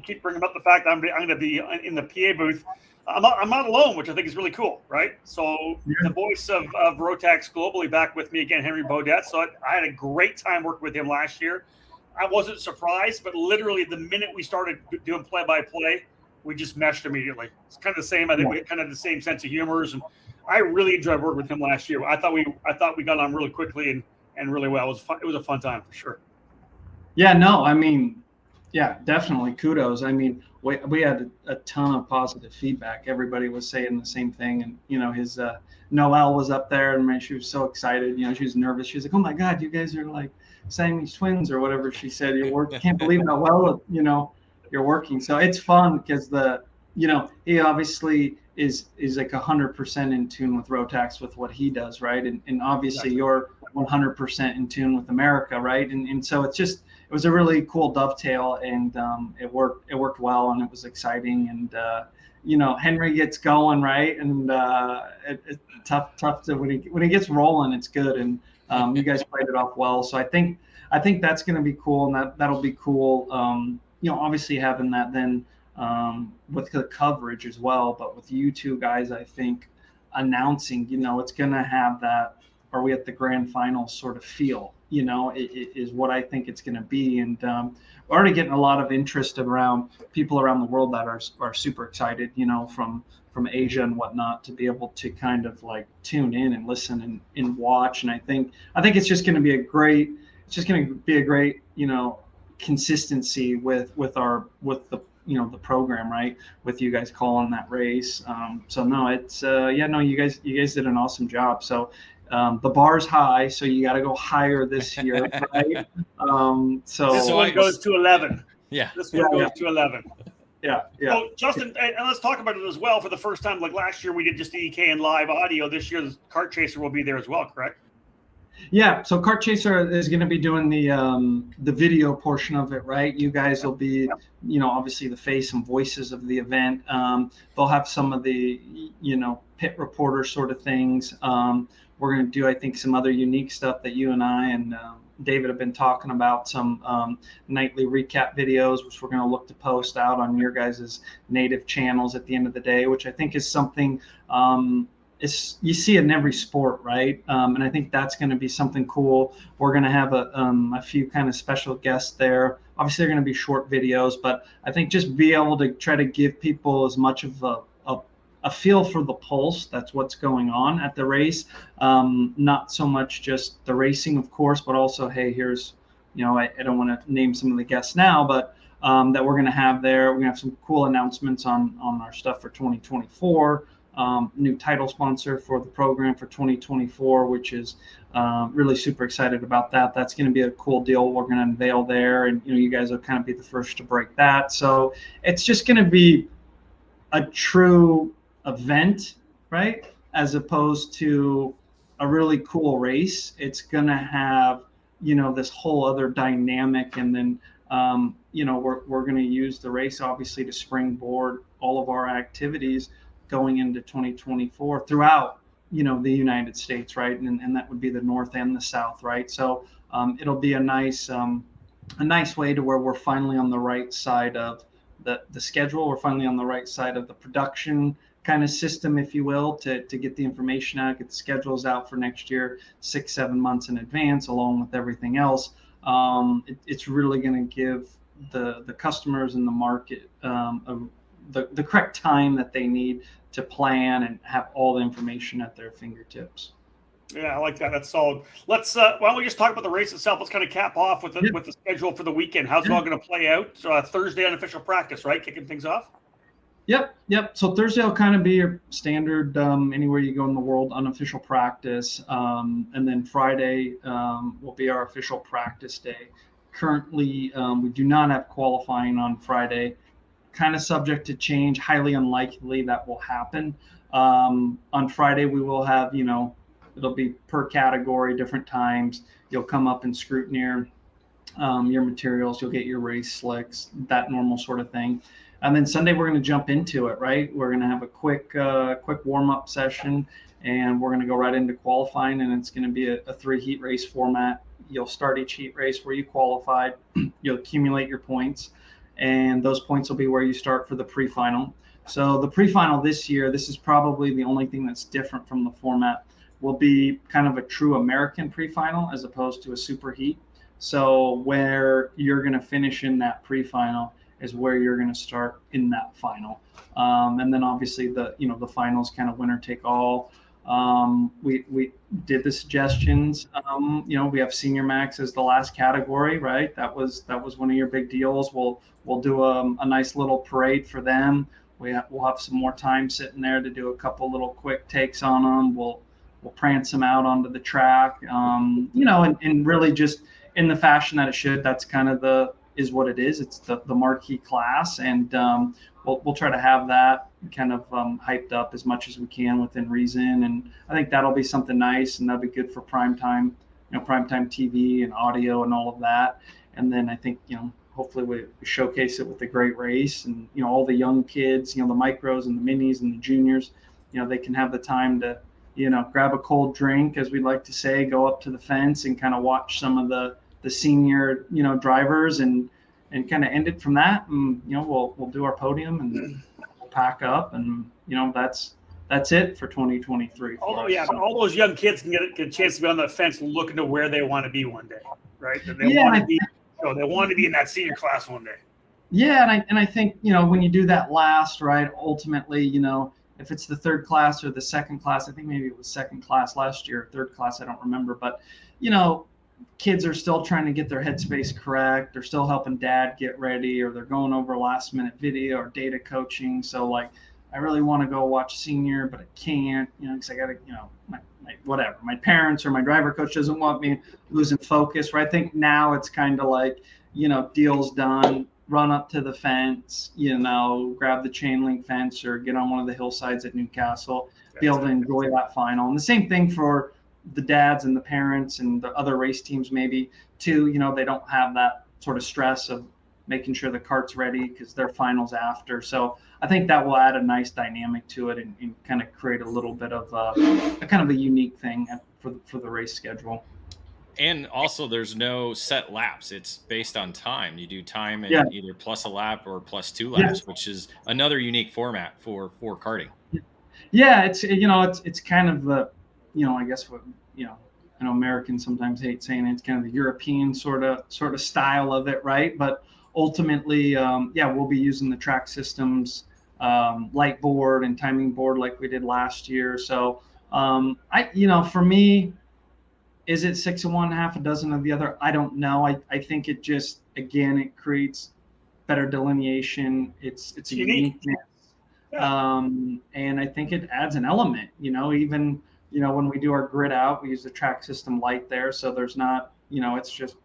keep bringing up the fact I'm going to be in the PA booth. I'm not alone, which I think is really cool, right? So the voice of Rotax globally back with me again, Henry Baudette. So I had a great time working with him last year. I wasn't surprised, but literally the minute we started doing play-by-play, we just meshed immediately. It's kind of the same. I think we had kind of the same sense of humors, and I really enjoyed working with him last year. I thought we got on really quickly and really well. It was fun. It was a fun time for sure. Yeah, no, I mean, yeah, definitely kudos. I mean, we had a ton of positive feedback. Everybody was saying the same thing, and his Noelle was up there, and she was so excited. She was nervous. She was like, "Oh my God, you guys are like Siamese twins," or whatever she said. Can't believe how well you're working. So it's fun because he obviously is like 100% in tune with Rotax with what he does, right? And obviously you're 100% in tune with America, right? And so it was a really cool dovetail, and it worked well, and it was exciting. And Henry gets going, right? And it's tough to when he gets rolling, it's good. And you guys played it off well. So I think that's going to be cool, and that'll be cool. Obviously having that then with the coverage as well, but with you two guys, I think announcing, it's going to have that, are we at the grand final sort of feel, it is what I think it's going to be. And we're already getting a lot of interest around people around the world that are super excited, from Asia and whatnot, to be able to kind of like tune in and listen and watch. And I think it's just going to be a great, consistency with the the program, right, with you guys calling that race. So no, it's you guys did an awesome job. So the bar's high, so you got to go higher this year, right? So this one goes to 11. Yeah, this one goes to 11. Yeah. So Justin, and let's talk about it as well. For the first time, like last year, we did just the EK and live audio. This year, the kart chaser will be there as well, correct? Yeah, so Kart Chaser is going to be doing the video portion of it, right? You guys will be, obviously the face and voices of the event. They'll have some of the, pit reporter sort of things. We're going to do, I think, some other unique stuff that you and I and David have been talking about, some nightly recap videos, which we're going to look to post out on your guys' native channels at the end of the day, which I think is something you see it in every sport, right? And I think that's going to be something cool. We're going to have a few kind of special guests there. Obviously, they're going to be short videos, but I think just be able to try to give people as much of a feel for the pulse. That's what's going on at the race. Not so much just the racing, of course, but also, hey, here's, I don't want to name some of the guests now, but that we're going to have there. We're going to have some cool announcements on our stuff for 2024. New title sponsor for the program for 2024, which is really super excited about that. That's going to be a cool deal we're going to unveil there, and you guys will kind of be the first to break that. So it's just going to be a true event, right? As opposed to a really cool race. It's going to have this whole other dynamic, and then we're going to use the race obviously to springboard all of our activities going into 2024 throughout, the United States, right? And that would be the North and the South, right? So it'll be a nice way to where we're finally on the right side of the schedule. We're finally on the right side of the production kind of system, if you will, to get the information out, get the schedules out for next year, 6-7 months in advance, along with everything else. It's really going to give the customers in the market the correct time that they need to plan and have all the information at their fingertips. Yeah, I like that. That's solid. Let's why don't we just talk about the race itself? Let's kind of cap off with the schedule for the weekend. How's it all going to play out? So Thursday unofficial practice, right? Kicking things off. Yep. So Thursday will kind of be your standard anywhere you go in the world unofficial practice, and then Friday will be our official practice day. Currently, we do not have qualifying on Friday. Kind of subject to change, highly unlikely that will happen. On Friday, we will have, it'll be per category, different times. You'll come up and scrutineer your materials. You'll get your race slicks, that normal sort of thing. And then Sunday, we're going to jump into it, right? We're going to have a quick warm-up session, and we're going to go right into qualifying, and it's going to be a 3-heat race format. You'll start each heat race where you qualified. You'll accumulate your points, and those points will be where you start for the pre-final. So the pre-final this year, this is probably the only thing that's different from the format, will be kind of a true American pre-final as opposed to a super heat. So where you're going to finish in that pre-final is where you're going to start in that final. And then obviously the finals kind of winner take all. We did the suggestions. We have senior max as the last category, right? That was one of your big deals. We'll do a nice little parade for them. We'll have some more time sitting there to do a couple little quick takes on them. We'll prance them out onto the track, and really just in the fashion that it should. That's kind of is what it is. It's the marquee class, and we'll try to have that kind of hyped up as much as we can within reason. And I think that'll be something nice, and that'll be good for primetime, primetime TV and audio and all of that. And then I think, hopefully we showcase it with a great race, and, all the young kids, the micros and the minis and the juniors, they can have the time to, grab a cold drink, as we like to say, go up to the fence and kind of watch some of the senior, drivers and kind of end it from that. And, we'll do our podium and we'll pack up, and, that's it for 2023. But all those young kids can get a chance to be on the fence looking to where they want to be one day, right? They want to be in that senior class one day. Yeah, and I think, when you do that last, right, ultimately, if it's the third class or the second class, I think maybe it was second class last year, third class, I don't remember, but, kids are still trying to get their headspace correct. They're still helping dad get ready, or they're going over last minute video or data coaching. So I really want to go watch senior, but I can't, because I got to, my parents or my driver coach doesn't want me losing focus, right? I think now it's kind of deal's done, run up to the fence, grab the chain link fence or get on one of the hillsides at Newcastle, be able to enjoy that final. And the same thing for the dads and the parents and the other race teams maybe too, they don't have that sort of stress of making sure the cart's ready because their finals after. So I think that will add a nice dynamic to it and kind of create a little bit of a kind of a unique thing for the race schedule. And also, there's no set laps. It's based on time. You do time in either plus a lap or plus 2 laps, which is another unique format for karting. Yeah, it's kind of the, I guess what, I know Americans sometimes hate saying it, it's kind of the European sort of style of it, right? But ultimately, we'll be using the track systems, light board and timing board like we did last year. So for me, is it 6 of one, half a dozen of the other? I don't know. I think it just, again, it creates better delineation. It's a uniqueness. Yeah. And I think it adds an element, even, when we do our grid out, we use the track system light there. So there's not, it's just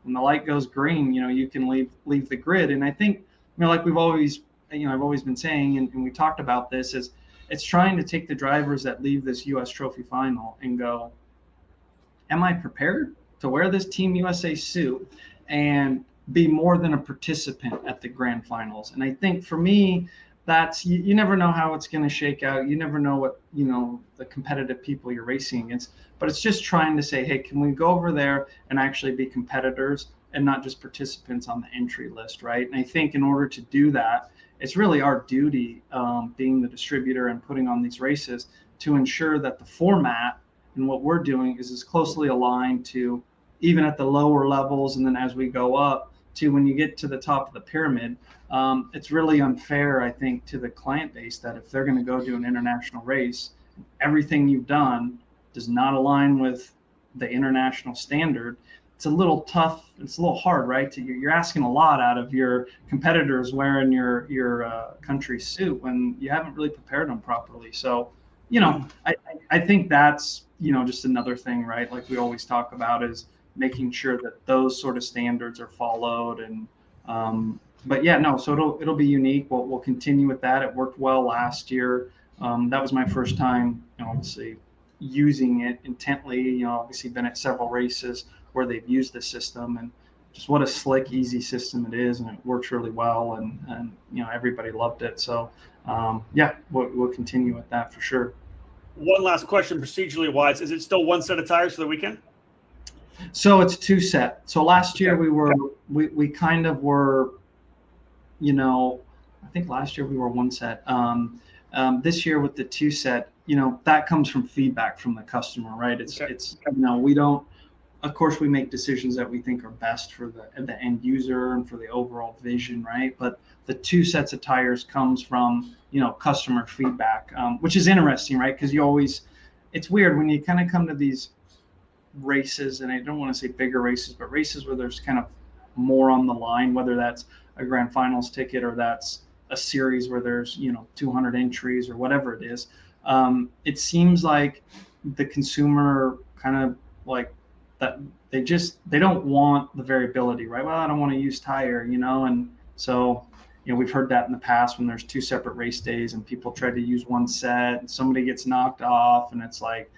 when the light goes green, you can leave the grid. And I think, like we've always, I've always been saying, and we talked about this, is it's trying to take the drivers that leave this US Trophy final and go, am I prepared to wear this Team USA suit and be more than a participant at the grand finals? And I think for me, that's, you never know how it's going to shake out. You never know what, the competitive people you're racing against, but it's just trying to say, hey, can we go over there and actually be competitors and not just participants on the entry list, right? And I think in order to do that, it's really our duty, being the distributor and putting on these races, to ensure that the format and what we're doing is as closely aligned to, even at the lower levels, and then as we go up to when you get to the top of the pyramid. It's really unfair, I think, to the client base that if they're going to go do an international race, everything you've done does not align with the international standard. It's a little tough. It's a little hard, right? You're asking a lot out of your competitors wearing your country suit when you haven't really prepared them properly. So, I think that's, just another thing, right? Like we always talk about, is making sure that those sort of standards are followed. And so it'll be unique. We'll continue with that. It worked well last year. That was my first time, obviously using it intently. Obviously been at several races where they've used the system, and just what a slick, easy system it is, and it works really well. And everybody loved it. So we'll continue with that for sure. One last question, procedurally wise, is it still one set of tires for the weekend? So it's 2 set. So last year we kind of were, I think last year we were 1 set. This year with the 2 set, that comes from feedback from the customer, right? It's we don't, of course we make decisions that we think are best for the end user and for the overall vision, right? But the 2 sets of tires comes from, customer feedback, which is interesting, right? Because it's weird when you kind of come to these races, and I don't want to say bigger races, but races where there's kind of more on the line, whether that's a grand finals ticket or that's a series where there's 200 entries or whatever it is. It seems like the consumer kind of like that, they don't want the variability, right? Well, I don't want to use tire, and so we've heard that in the past when there's 2 separate race days and people try to use 1 set and somebody gets knocked off, and it's like,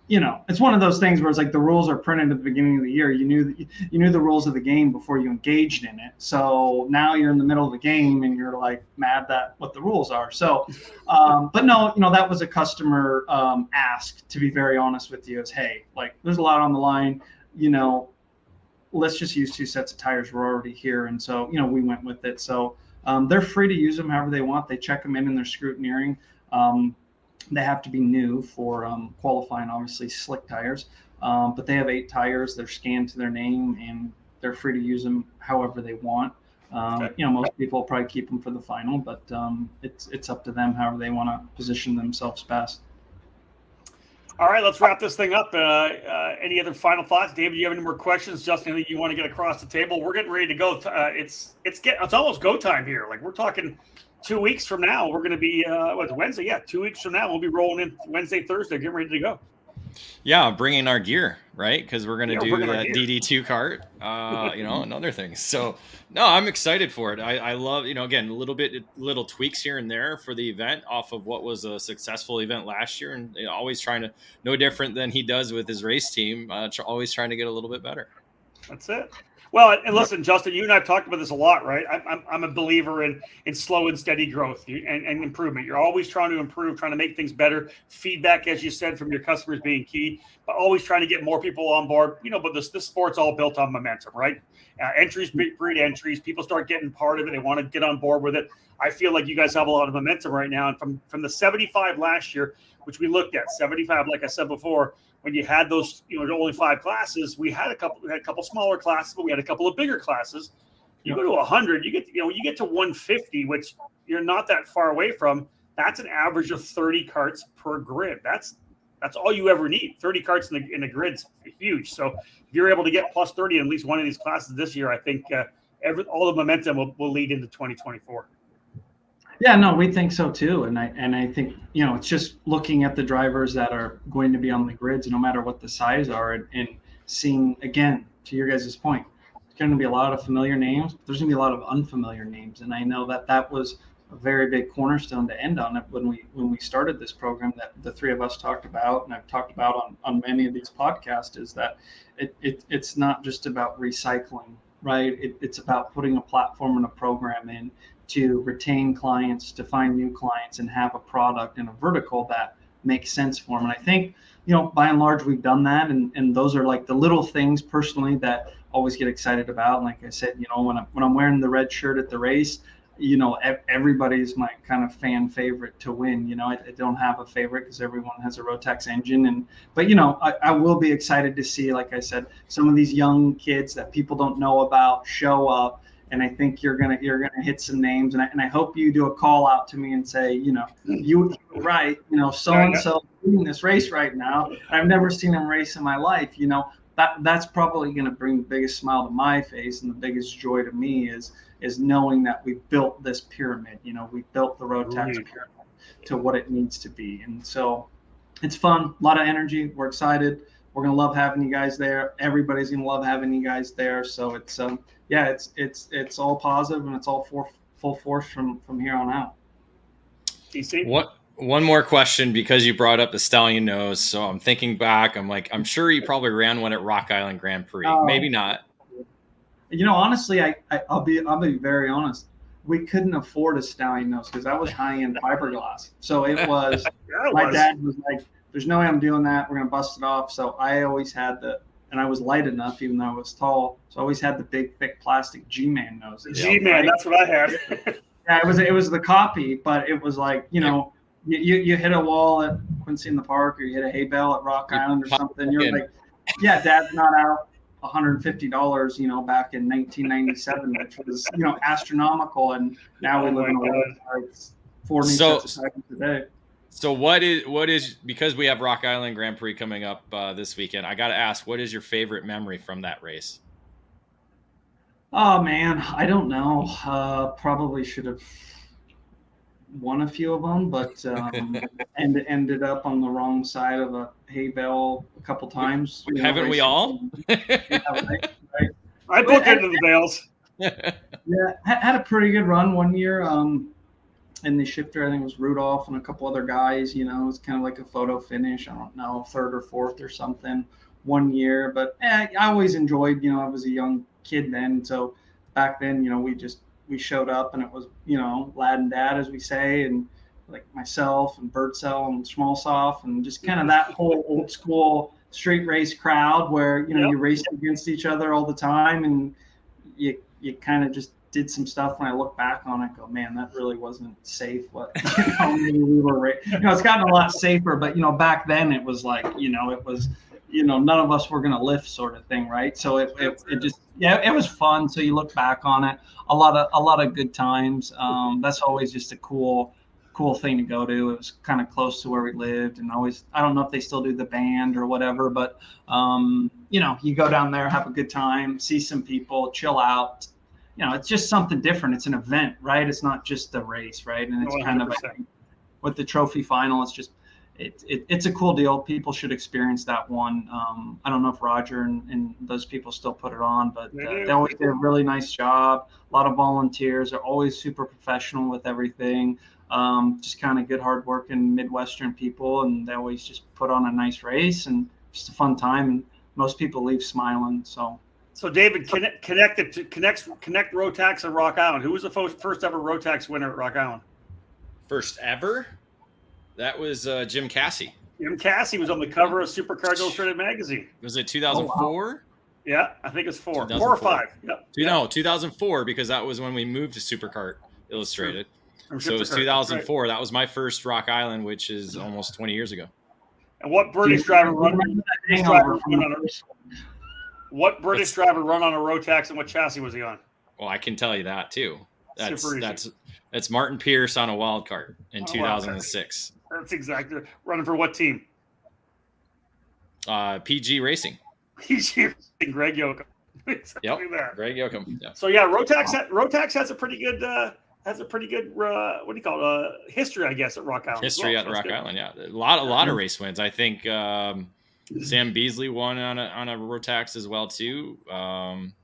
it's one of those things where it's like the rules are printed at the beginning of the year. You knew the rules of the game before you engaged in it. So now you're in the middle of the game and you're like mad that what the rules are. So, but no, that was a customer ask, to be very honest with you, is, hey, like there's a lot on the line, let's just use 2 sets of tires. We're already here. And so, we went with it. So they're free to use them however they want. They check them in their scrutineering. They have to be new for qualifying, obviously, slick tires. But they have 8 tires. They're scanned to their name, and they're free to use them however they want. Most people probably keep them for the final, but it's up to them however they want to position themselves best. All right, let's wrap this thing up. Any other final thoughts? David, do you have any more questions? Justin, anything you want to get across the table? We're getting ready to go. It's almost go time here. Like we're talking 2 weeks from now, we're going to be Wednesday? Yeah, 2 weeks from now, we'll be rolling in Wednesday, Thursday, getting ready to go. Yeah, bringing our gear, right? Because we're going to do bringing our that gear. DD2 cart, and other things. So, no, I'm excited for it. I love, again, little tweaks here and there for the event off of what was a successful event last year, and always trying to, no different than he does with his race team, always trying to get a little bit better. That's it. Well, and listen, Justin, you and I have talked about this a lot, right? I'm a believer in slow and steady growth and improvement. You're always trying to improve, trying to make things better. Feedback, as you said, from your customers being key, but always trying to get more people on board. But this sport's all built on momentum, right? Entries breed entries. People start getting part of it. They want to get on board with it. I feel like you guys have a lot of momentum right now. And from the 75 last year, which we looked at, 75, like I said before, when you had those, only 5 classes, we had a couple smaller classes, but we had a couple of bigger classes. You go to 100, you get to 150, which you're not that far away from. That's an average of 30 carts per grid. That's all you ever need. 30 carts in the grid's huge. So if you're able to get plus 30 in at least one of these classes this year, I think all the momentum will lead into 2024. Yeah, no, we think so too, and I think it's just looking at the drivers that are going to be on the grids, no matter what the size are, and seeing, again, to your guys' point, there's going to be a lot of familiar names, but there's going to be a lot of unfamiliar names, and I know that was a very big cornerstone to end on it when we started this program that the three of us talked about, and I've talked about on many of these podcasts, is that it's not just about recycling, right? It's about putting a platform and a program in to retain clients, to find new clients, and have a product and a vertical that makes sense for them. And I think, by and large, we've done that. And those are like the little things personally that always get excited about. And like I said, when I'm wearing the red shirt at the race, everybody's my kind of fan favorite to win. I don't have a favorite because everyone has a Rotax engine. But I will be excited to see, like I said, some of these young kids that people don't know about show up. And I think you're gonna hit some names, and I hope you do a call out to me and say, you right, so and so doing this race right now. I've never seen him race in my life. That's probably gonna bring the biggest smile to my face, and the biggest joy to me is knowing that we built this pyramid. We built the Rotax pyramid to what it needs to be, and so it's fun, a lot of energy. We're excited. We're gonna love having you guys there. Everybody's gonna love having you guys there. So it's it's all positive, and it's all full force from here on out. DC? One more question, because you brought up the Stallion Nose. So I'm thinking back. I'm sure you probably ran one at Rock Island Grand Prix. Maybe not. Honestly, I'll be very honest. We couldn't afford a Stallion Nose because that was high-end fiberglass. So it was. My dad was like, "There's no way I'm doing that. We're gonna bust it off." So I always had and I was light enough, even though I was tall. So I always had the big, thick plastic G-Man nose. G-Man, that's what I had. Yeah, it was the copy, but it was like, you hit a wall at Quincy in the Park, or you hit a hay bale at Rock Island or something. You're like, yeah, Dad's not out $150, back in 1997, which was, astronomical. And now we live in a world where it's 40 seconds a day. So what is because we have Rock Island Grand Prix coming up this weekend, I got to ask, what is your favorite memory from that race? Oh man, I don't know. Probably should have won a few of them, but and ended up on the wrong side of a hay bale a couple times. Haven't we all? Yeah, right. I booked into the bales. Yeah, had a pretty good run one year. And the shifter, I think it was Rudolph and a couple other guys. It was kind of like a photo finish. I don't know, 3rd or 4th or something one year. But I always enjoyed. I was a young kid then, so back then, we showed up, and it was lad and dad, as we say, and like myself and Birdsell and Schmalsoff, and just kind of that whole old school street race crowd where you raced against each other all the time, and you kind of just did some stuff. When I look back on it, go, man, that really wasn't safe. What maybe we were, it's gotten a lot safer, but back then it was like, it was, none of us were gonna lift, sort of thing, right? So it just, it was fun. So you look back on it, a lot of good times. That's always just a cool thing to go to. It was kind of close to where we lived, and always, I don't know if they still do the band or whatever, but you go down there, have a good time, see some people, chill out. It's just something different. It's an event, right? It's not just a race, right? And it's 100%. Kind of, with the trophy final, it's a cool deal. People should experience that one. I don't know if Roger and those people still put it on, but they always do a really nice job. A lot of volunteers are always super professional with everything. Just kind of good, hardworking Midwestern people, and they always just put on a nice race and just a fun time. And most people leave smiling. So David, connect Rotax and Rock Island. Who was the first ever Rotax winner at Rock Island? First ever? That was Jim Cassie. Jim Cassie was on the cover of Supercars Illustrated magazine. Was it 2004? wow. Yeah, I think it's 4 or 5. Yep. No, 2004, because that was when we moved to Supercart Illustrated. Sure. So it was 2004. Right. That was my first Rock Island, which is almost 20 years ago. And what British driver run on a Rotax, and what chassis was he on? Well, I can tell you that too. That's Martin Pierce on a wild card in 2006. That's exactly running for what team? PG Racing. PG Racing. Greg Yoakum. Exactly that. Greg Yoakum. Yeah. So yeah, Rotax has a pretty good what do you call it? History, I guess, at Rock Island. History at Rock Island, yeah. A lot of race wins. I think Sam Beasley won on a Rotax as well too.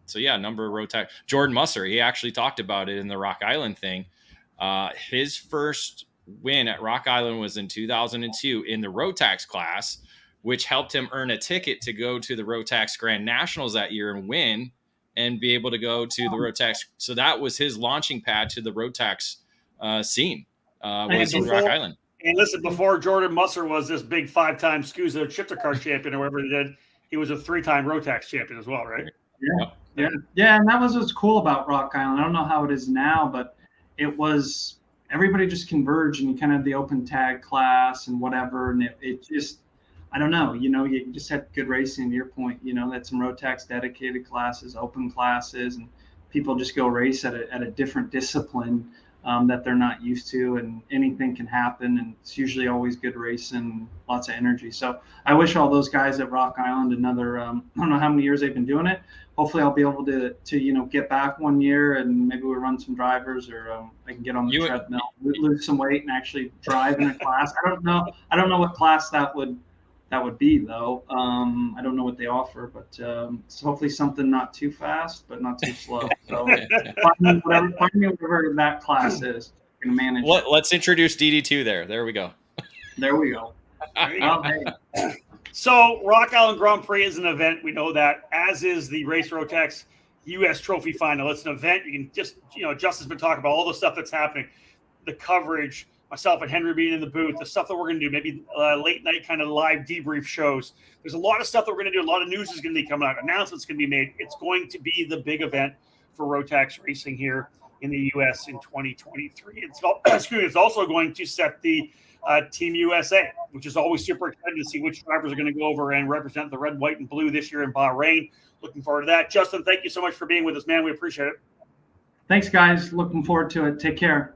So yeah, a number of Rotax. Jordan Musser, he actually talked about it in the Rock Island thing. His first win at Rock Island was in 2002 in the Rotax class, which helped him earn a ticket to go to the Rotax Grand Nationals that year and win, and be able to go to the Rotax. So that was his launching pad to the Rotax scene, was in Rock Island. And listen, before Jordan Musser was this big 5-time SCUSA shifter car champion or whatever he did, he was a 3-time Rotax champion as well, right? Yeah. And that was what's cool about Rock Island. I don't know how it is now, but it was everybody just converged, and you kind of had the open tag class and whatever, and it just, I don't know, you just had good racing. To your point, that's some Rotax dedicated classes, open classes, and people just go race at a different discipline that they're not used to, and anything can happen, and it's usually always good racing, lots of energy. So I wish all those guys at Rock Island another, I don't know how many years they've been doing it. Hopefully I'll be able to get back one year, and maybe we'll run some drivers, or I can get on the treadmill, lose some weight, and actually drive in a class. I don't know what class that would be, though. I don't know what they offer, but so hopefully something not too fast, but not too slow. So find me whatever that class is. Can manage. Let's introduce DD2 there. There we go. There we go. So Rock Island Grand Prix is an event. We know that, as is the Race Rotax U.S. Trophy Final. It's an event. You can just, Justin's been talking about all the stuff that's happening, the coverage, myself and Henry being in the booth, the stuff that we're going to do, maybe late night kind of live debrief shows. There's a lot of stuff that we're going to do. A lot of news is going to be coming out. Announcements going to be made. It's going to be the big event for Rotax racing here in the U.S. in 2023. It's also going to set the Team USA, which is always super excited to see which drivers are going to go over and represent the red, white, and blue this year in Bahrain. Looking forward to that. Justin, thank you so much for being with us, man. We appreciate it. Thanks, guys. Looking forward to it. Take care.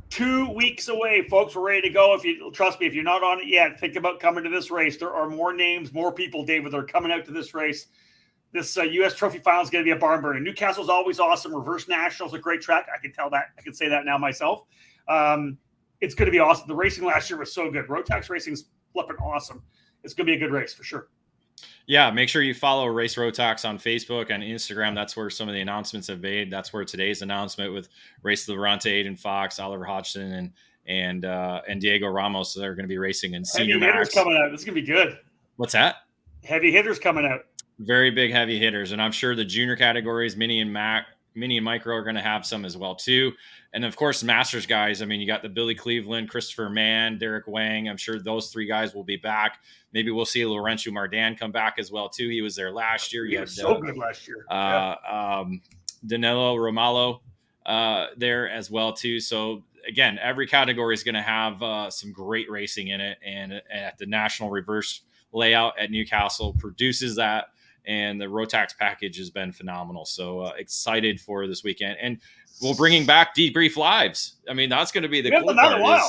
2 weeks away, folks. We're ready to go. If you trust me, if you're not on it yet, think about coming to this race. There are more names, more people, David, that are coming out to this race. This U.S. Trophy Final is going to be a barn burner. Newcastle's always awesome. Reverse National's a great track. I can tell that. I can say that now myself. It's going to be awesome. The racing last year was so good. Rotax racing's flipping awesome. It's going to be a good race for sure. Yeah, make sure you follow Race Rotax on Facebook and Instagram. That's where some of the announcements have made. That's where today's announcement with Race Levante, Aiden Fox, Oliver Hodgson, and Diego Ramos, so they're going to be racing in Senior Heavy hitters coming out. This is going to be good. What's that? Heavy hitters coming out. Very big heavy hitters, and I'm sure the junior categories, Mini and Micro, are going to have some as well too. And of course, Masters guys. I mean, you got the Billy Cleveland, Christopher Mann, Derek Wang. I'm sure those three guys will be back. Maybe we'll see Laurentiu Mardan come back as well too. He was there last year. He was so good last year. Danilo Romalo there as well too. So again, every category is going to have some great racing in it, and at the National Reverse Layout at Newcastle produces that. And the Rotax package has been phenomenal. So excited for this weekend. And we're bringing back Debrief Lives. I mean, that's going to be the cool part.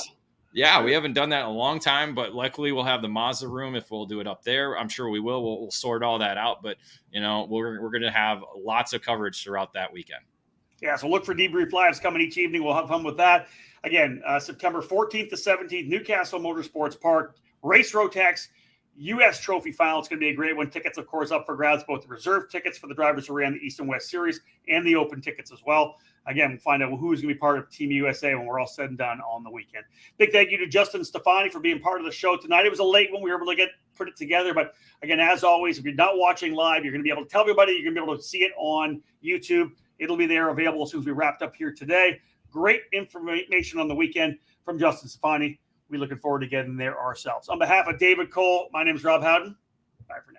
Yeah, we haven't done that in a long time, but luckily we'll have the Mazda room if we'll do it up there. I'm sure we will. We'll sort all that out. But, we're going to have lots of coverage throughout that weekend. Yeah, so look for Debrief Lives coming each evening. We'll have fun with that. Again, September 14th to 17th, Newcastle Motorsports Park. Race Rotax U.S. Trophy Final. It's going to be a great one. Tickets, of course, up for grabs, both the reserve tickets for the drivers who ran the East and West Series and the open tickets as well. Again, we'll find out who's going to be part of Team USA when we're all said and done on the weekend. Big thank you to Justin and Stefani for being part of the show tonight. It was a late one. We were able to put it together. But again, as always, if you're not watching live, you're going to be able to tell everybody. You're going to be able to see it on YouTube. It'll be there available as soon as we wrapped up here today. Great information on the weekend from Justin Stefani. We're looking forward to getting there ourselves. On behalf of David Cole, my name is Rob Howden. Bye for now.